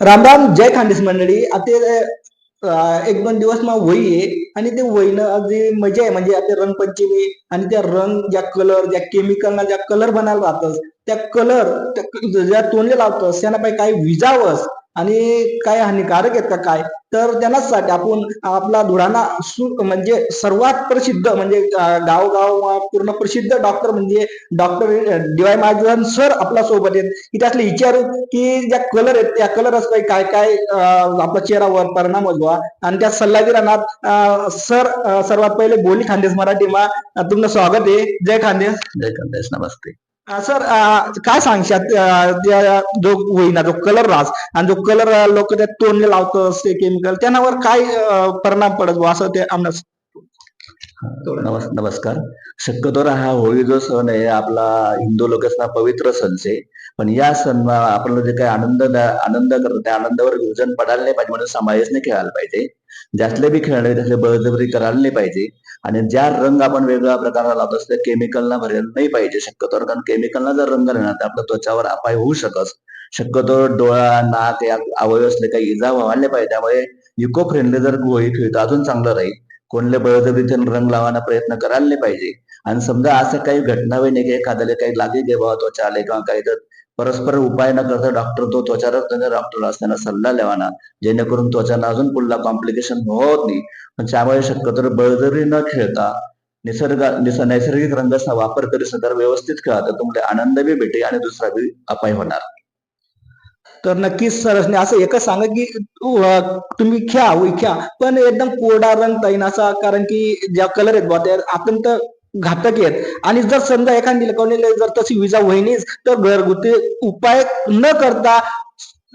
राम राम जय खानदेश मंडळी. आता एक दोन दिवस मग वही आहे आणि ते वहीनं अगदी मजा आहे. म्हणजे आता रंगपंचमी आणि त्या रंग ज्या कलर ज्या केमिकलना ज्या कलर बनायला राहतात त्या कलर ज्या तोंडले लावतोस त्यांना पाहिजे काही विजावस आणि काय हानिकारक आहेत का काय. तर त्यांनाच आपण आपला धुळाणा म्हणजे सर्वात प्रसिद्ध म्हणजे गावगाव पूर्ण प्रसिद्ध डॉक्टर म्हणजे doctor D Y Mahajan sir आपल्या सोबत आहेत की त्यातले विचारू की ज्या कलर आहेत त्या कलर असं काय काय आपल्या चेहऱ्यावर परिणाम होतो आणि त्या सल्लागिरानात सर सर्वात पहिले बोली खानदेश मराठी मा तुमचं स्वागत आहे. जय खानदेश. जय खानदेश. नमस्ते सर काय सांगशात जो होईना जो कलर राहस आणि जो कलर लोक त्या तोंडले लावतं ते केमिकल त्यावर काय परिणाम पडत असं ते आम्हाला नमस्कार. शक्यतोवर हा होळी जो सण आहे आपला हिंदू लोकांचा पवित्र सण आहे. पण या सण आपल्याला जे काही आनंद करतो त्या आनंदावर विरजन पडायला नाही पाहिजे, म्हणजे समावेशने खेळायला पाहिजे. ज्यातले बी खेळले त्यातले बळजबरी करायला नाही पाहिजे. आणि ज्या रंग आपण वेगवेगळ्या प्रकारला लावतो असते केमिकलना भरायला नाही पाहिजे शक्यतोवर, कारण केमिकलला जर रंग राहणार तर आपल्या त्वचावर अपाय होऊ शकत. शक्यतो डोळा नाक या अवयव असले काही इजा व्हायला नाही पाहिजे. त्यामुळे इको फ्रेंडली जर होळी खेळतो अजून चांगलं राहील. कोणले बळजबरीचे रंग लावायला प्रयत्न करायला नाही पाहिजे. आणि समजा असं काही घटना होईल की एखाद्याला काही लागे घ्यावा त्वचा आले किंवा काही तर परस्पर उपाय न करता डॉक्टर तो त्वचारोग डॉक्टर असताना सल्ला लेवाना, जेणेकरून त्वचाना अजून पुढला कॉम्प्लिकेशन होत नाही. पण त्यामुळे शक्यतो बळजबरी न खेळता नैसर्गिक रंगाचा वापर करी तर व्यवस्थित खेळा तर तुम्हाला आनंद बी भेटे आणि दुसरा बी अपाय होणार. तर नक्कीच सर असं एकच सांगा की तुम्ही खेळा पण एकदम कोरडा रंग तैनाचा, कारण की ज्या कलर आहेत बा त्या अत्यंत घातक आहेत. आणि जर समजा एखादी कोणीला जर तशी विजा होईनीच तर घरगुती उपाय न करता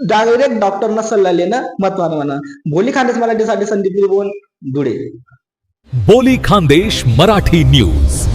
डायरेक्ट डॉक्टरना सल्ला लेणं महत्वाचं म्हणा. बोली खानदेश मराठीसाठी संदीप बोन धुळे. बोली खानदेश मराठी न्यूज.